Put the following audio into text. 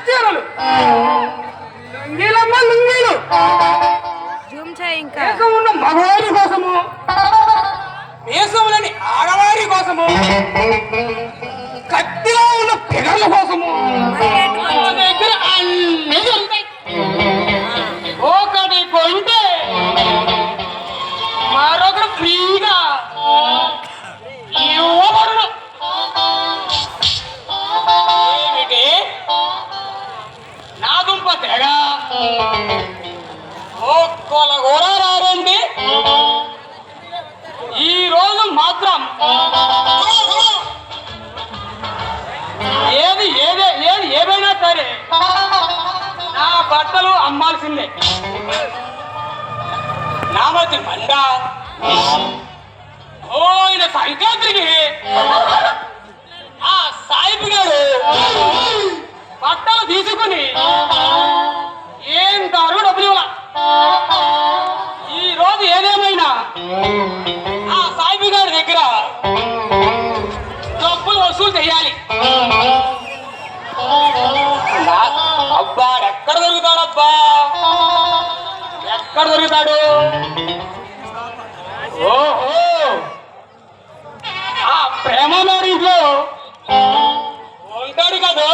చీరలు లుంగీలమ్మ లుంగీలు దేశం ఉన్న మగవారి కోసము దేశంలోని ఆడవారి కోసము కత్తిలో ఉన్న పిల్లల కోసము మన దగ్గర అన్ని దొరుకుతాయి. ఒకటి కొంటే మరొకటి ఫ్రీగా ఇవ్వబడును. ఏమిటి నా దుంప తెగ ఒక్కల కూడా రారండి. ఈ రోజు మాత్రం ఏది ఏదైనా సరే నా బట్టలు అమ్మాల్సిందే. నా మధ్య మండ ఆయన సంక్రాంతికి ఆ సాయిబు గారు బట్టలు తీసుకుని ఏం కారు డబ్బులు ఇవ్వాల. ఈ రోజు ఏదేమైనా ఆ సాయిబు గారి దగ్గర డబ్బులు వసూలు చేయాలి. అబ్బా ఎక్కడ దొరుకుతాడబ్బా, ఎక్కడ దొరుకుతాడు? ఓహో ఆ ప్రేమ మ్యారేజ్లో ఉంటాడు కదా.